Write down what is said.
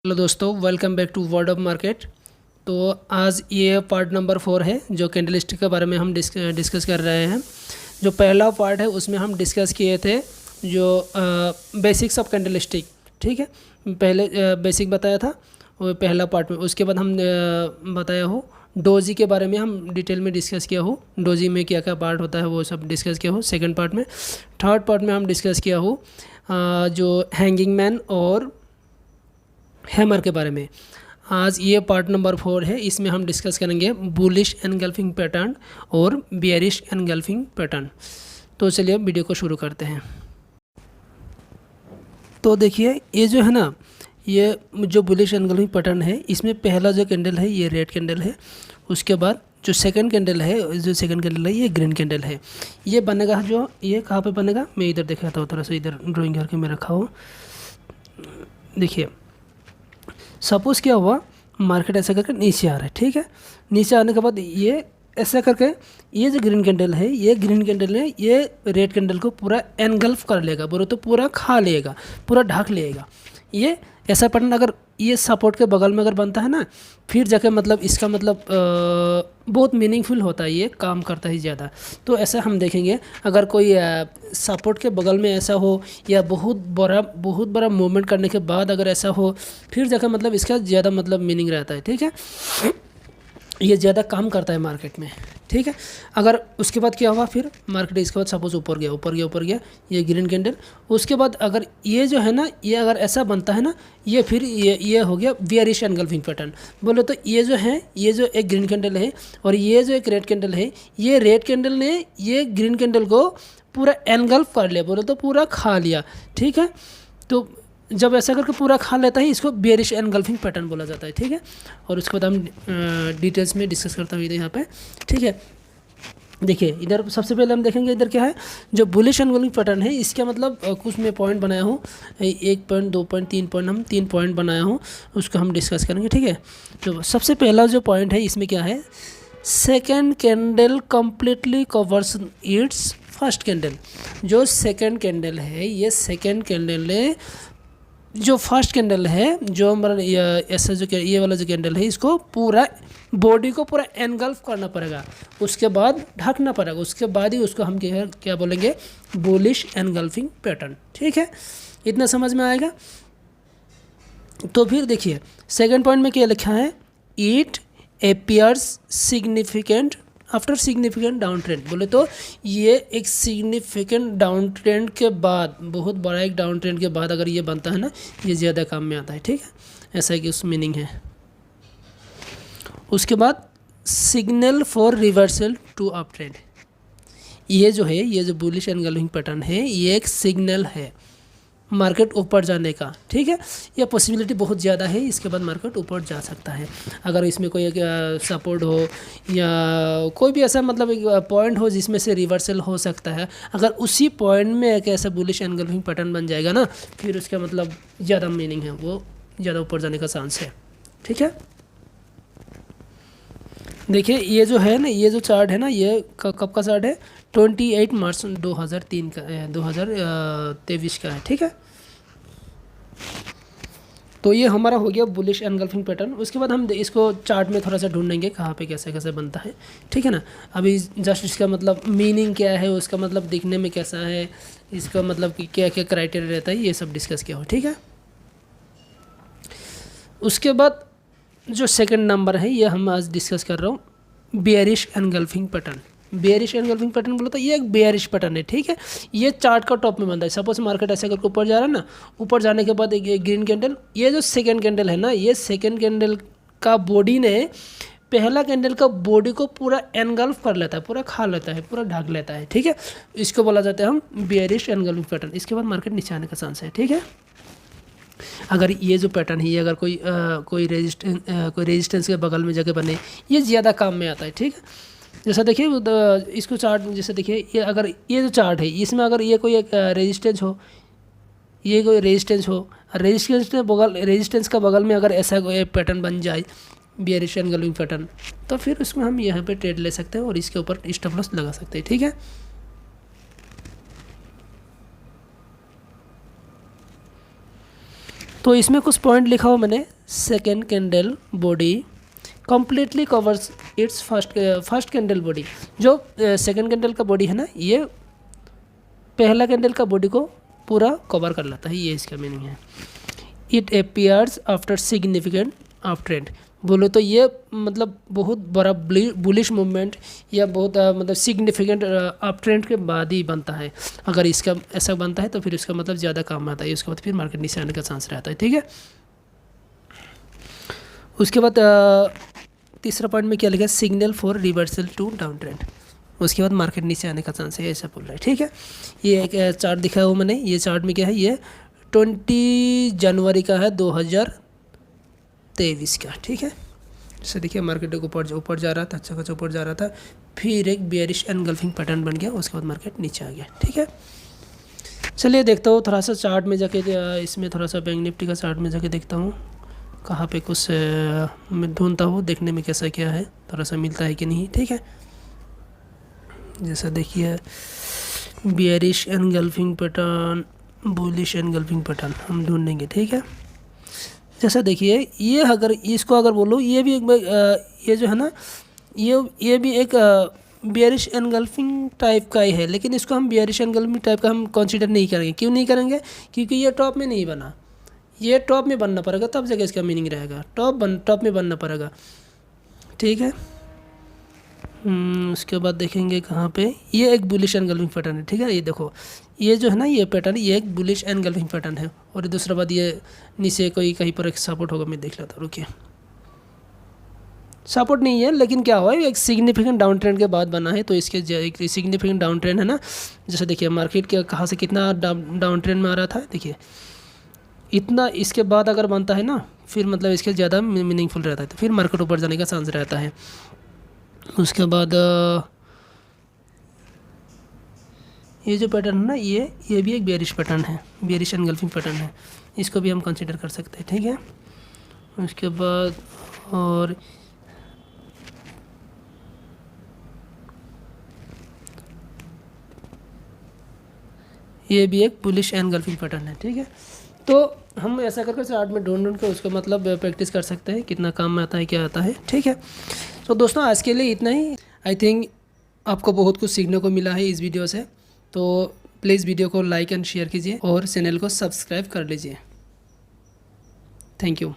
Hello दोस्तों, welcome back to world of market. तो आज ये पार्ट नंबर 4 है जो कैंडलस्टिक के बारे में हम डिस्कस कर रहे हैं। जो पहला पार्ट है उसमें हम डिस्कस किए थे जो बेसिक्स ऑफ कैंडलस्टिक, ठीक है। पहले बेसिक बताया था वो पहला पार्ट में। उसके बाद हम बताया हो डोजी के बारे में, हम डिटेल में डिस्कस किया हो डोजी में क्या क्या पार्ट होता है वो सब डिस्कस किया हो सेकंड पार्ट में। थर्ड पार्ट में हम डिस्कस किया हो जो हैंगिंग मैन और हैमर के बारे में। आज ये पार्ट नंबर 4 है, इसमें हम डिस्कस करेंगे बुलिश एनगल्फिंग पैटर्न और बियरिश एनगल्फिंग पैटर्न। तो चलिए वीडियो को शुरू करते हैं। तो देखिए ये जो है ना, ये जो बुलिश एनगल्फिंग पैटर्न है इसमें पहला जो कैंडल है ये रेड कैंडल है। उसके बाद जो सेकंड कैंडल है, ये ग्रीन कैंडल है। ये बनेगा जो ये कहाँ पे बनेगा, मैं इधर दिखाता हूँ, थोड़ा सा इधर ड्राइंग करके मैं रखा हूँ। देखिए सपोज़ क्या हुआ, मार्केट ऐसा करके नीचे आ रहा है, ठीक है। नीचे आने के बाद ये ऐसा करके ये जो ग्रीन कैंडल है, ये ग्रीन कैंडल है, ये रेड कैंडल को पूरा एनगल्फ कर लेगा, बोलो तो पूरा खा लेगा, पूरा ढक लेगा। ये ऐसा पैटर्न अगर ये सपोर्ट के बगल में अगर बनता है ना, फिर जाके मतलब इसका मतलब बहुत मीनिंगफुल होता है, ये काम करता है ज़्यादा। तो ऐसा हम देखेंगे अगर कोई सपोर्ट के बगल में ऐसा हो या बहुत बड़ा मूवमेंट करने के बाद अगर ऐसा हो, फिर जाकर मतलब इसका ज़्यादा मतलब मीनिंग रहता है, ठीक है। ये ज़्यादा काम करता है मार्केट में, ठीक है। अगर उसके बाद क्या हुआ, फिर मार्केट इसके बाद सपोज ऊपर गया ये ग्रीन कैंडल। उसके बाद अगर ये जो है ना, ये अगर ऐसा बनता है ना, ये फिर ये हो गया बियरिश एनगल्फिंग पैटर्न। बोलो तो ये जो है, ये जो एक ग्रीन कैंडल है और ये जो एक रेड कैंडल है, ये रेड कैंडल ने ये ग्रीन कैंडल को पूरा एनगल्फ कर लिया, बोलो तो पूरा खा लिया, ठीक है। तो जब ऐसा करके पूरा खा लेता है इसको बियरिश एनगल्फिंग पैटर्न बोला जाता है, ठीक है। और उसके बाद हम डिटेल्स में डिस्कस करता हूँ यहाँ पे, ठीक है। देखिए इधर सबसे पहले हम देखेंगे इधर क्या है, जो बुलिश एनगल्फिंग पैटर्न है इसका मतलब कुछ मैं पॉइंट बनाया हूँ, 1 पॉइंट 2 पॉइंट 3 पॉइंट, हम 3 पॉइंट बनाया हूँ, उसको हम डिस्कस करेंगे, ठीक है। तो सबसे पहला जो पॉइंट है इसमें क्या है, second candle completely covers it's first candle. जो सेकेंड कैंडल है, ये सेकेंड कैंडल ने जो फर्स्ट कैंडल है, जो हमारा ऐसा जो ये वाला जो कैंडल है, इसको पूरा बॉडी को पूरा एनगल्फ करना पड़ेगा, उसके बाद ढकना पड़ेगा, उसके बाद ही उसको हम क्या बोलेंगे, बुलिश एनगल्फिंग पैटर्न, ठीक है। इतना समझ में आएगा। तो फिर देखिए सेकंड पॉइंट में क्या लिखा है, it appears significant after significant down trend. बोले तो ये एक सिग्निफिकेंट डाउन ट्रेंड के बाद, बहुत बड़ा एक डाउन ट्रेंड के बाद अगर ये बनता है ना, ये ज़्यादा काम में आता है, ठीक है। ऐसा कि उस मीनिंग है। उसके बाद signal for reversal to uptrend. ये जो है, ये जो बुलिश एनगल्फिंग पैटर्न है, ये एक सिग्नल है मार्केट ऊपर जाने का, ठीक है। यह पॉसिबिलिटी बहुत ज़्यादा है, इसके बाद मार्केट ऊपर जा सकता है अगर इसमें कोई एक सपोर्ट हो या कोई भी ऐसा मतलब एक पॉइंट हो जिसमें से रिवर्सल हो सकता है। अगर उसी पॉइंट में एक ऐसा बुलिश एनगल्फिंग पैटर्न बन जाएगा ना, फिर उसका मतलब ज़्यादा मीनिंग है, वो ज़्यादा ऊपर जाने का चांस है, ठीक है। देखिए ये जो है ना, ये जो चार्ट है ना, ये कब का चार्ट है, 28 मार्च 2003 का 2023 का है, ठीक है। तो ये हमारा हो गया बुलिश एनगल्फिंग पैटर्न। उसके बाद हम इसको चार्ट में थोड़ा सा ढूंढेंगे कहाँ पे कैसे कैसे बनता है, ठीक है ना। अभी जस्ट इसका मतलब मीनिंग क्या है, उसका मतलब दिखने में कैसा है, इसका मतलब कि क्या क्या क्राइटेरिया रहता है, ये सब डिस्कस किया हो, ठीक है। उसके बाद जो सेकंड नंबर है, ये हम आज डिस्कस कर रहा हूँ bearish engulfing pattern. Bearish engulfing pattern बोलो तो ये एक बियरिश पैटर्न है, ठीक है। ये चार्ट का टॉप में बनता है। सपोज मार्केट ऐसे करके ऊपर जा रहा है ना, ऊपर जाने के बाद एक ग्रीन कैंडल, ये जो सेकंड कैंडल है ना, ये सेकंड कैंडल का बॉडी ने पहला कैंडल का बॉडी को पूरा एनगल्फ कर लेता है, पूरा खा लेता है, पूरा ढक लेता है, ठीक है। इसको बोला जाता है हम बियरिश एनगल्फिंग पैटर्न। इसके बाद मार्केट नीचे आने का चांस है, ठीक है। अगर ये जो पैटर्न है, ये अगर कोई रेजिस्टेंस के बगल में जगह बने, ये ज़्यादा काम में आता है, ठीक है। जैसा देखिए इसको चार्ट, जैसे देखिए ये अगर ये जो चार्ट है, इसमें अगर ये कोई एक रेजिस्टेंस हो, ये कोई रेजिस्टेंस का बगल में अगर ऐसा कोई पैटर्न बन जाए, बियरिश एनगल्फिंग पैटर्न, तो फिर उसमें हम यहाँ पे ट्रेड ले सकते हैं और इसके ऊपर स्टॉप लॉस लगा सकते हैं, ठीक है। तो इसमें कुछ पॉइंट लिखा हो मैंने। Second candle body completely covers it's first candle body. जो सेकेंड कैंडल का बॉडी है ना, ये पहला कैंडल का बॉडी को पूरा कवर कर लेता है, ये इसका मीनिंग है। It appears after significant up trend. बोलो तो ये मतलब बहुत बड़ा बुलिश मूवमेंट या बहुत मतलब सिग्निफिकेंट अप ट्रेंड के बाद ही बनता है। अगर इसका ऐसा बनता है तो फिर इसका मतलब ज़्यादा काम आता है, उसके बाद फिर मार्केट नीचे आने का चांस रहता है, ठीक है। उसके बाद तीसरा पॉइंट में क्या लिखा है, signal for reversal to downtrend. उसके बाद मार्केट नीचे आने का चांस है, ऐसा बोल रहा है, ठीक है। ये एक चार्ट दिखाया हुआ मैंने। ये चार्ट में क्या है, ये 20 जनवरी का है 2023 का, ठीक है। जैसे देखिए मार्केट ऊपर जा रहा था, अच्छा खासा ऊपर जा रहा था, फिर एक बेयरिश एनगल्फिंग पैटर्न बन गया, उसके बाद मार्केट नीचे आ गया, ठीक है। चलिए देखता हूँ थोड़ा सा चार्ट में जाके, इसमें थोड़ा सा बैंक निफ्टी का चार्ट में जाके देखता हूँ कहाँ पे कुछ मैं ढूंढता हूँ, देखने में कैसा क्या है, थोड़ा सा मिलता है कि नहीं, ठीक है। जैसा देखिए bearish engulfing pattern, bullish engulfing pattern हम ढूंढेंगे, ठीक है। जैसा देखिए ये अगर इसको अगर बोलो, ये भी एक ये जो है ना, ये भी एक बेयरिश एनगल्फिंग टाइप का ही है, लेकिन इसको हम बेयरिश एनगल्फिंग टाइप का हम कंसीडर नहीं करेंगे। क्यों नहीं करेंगे? क्योंकि ये टॉप में नहीं बना, ये टॉप में बनना पड़ेगा, तब जगह इसका मीनिंग रहेगा। टॉप में बनना पड़ेगा, ठीक है। उसके बाद देखेंगे कहाँ पे, ये एक बुलिश एनगल्फिंग पैटर्न है, ठीक है। ये देखो ये जो है ना, ये पैटर्न, ये एक बुलिश एनगल्फिंग पैटर्न है। और दूसरा बात, ये नीचे कोई कहीं पर एक सपोर्ट होगा, मैं देख लेता हूँ, रुकिए। सपोर्ट नहीं है, लेकिन क्या हुआ, एक सिग्निफिकेंट डाउन ट्रेंड के बाद बना है, तो इसके एक सिग्निफिकेंट डाउन ट्रेंड है ना। जैसे देखिए मार्केट के कहाँ से कितना डाउन ट्रेंड में आ रहा था, देखिए इतना, इसके बाद अगर बनता है ना, फिर मतलब इसके ज़्यादा मीनिंगफुल रहता है, तो फिर मार्केट ऊपर जाने का चांस रहता है। उसके बाद ये जो पैटर्न है ना, ये भी एक बेयरिश पैटर्न है, बेयरिश एनगल्फिंग पैटर्न है, इसको भी हम कंसीडर कर सकते हैं, ठीक है। उसके बाद और ये भी एक बुलिश एनगल्फिंग पैटर्न है, ठीक है। तो हम ऐसा करके चार्ट में ढूंढ के उसको मतलब प्रैक्टिस कर सकते हैं, कितना काम में आता है, क्या आता है, ठीक है। तो दोस्तों आज के लिए इतना ही। आई थिंक आपको बहुत कुछ सीखने को मिला है इस वीडियो से, तो प्लीज़ वीडियो को लाइक एंड शेयर कीजिए और चैनल को सब्सक्राइब कर लीजिए। Thank you.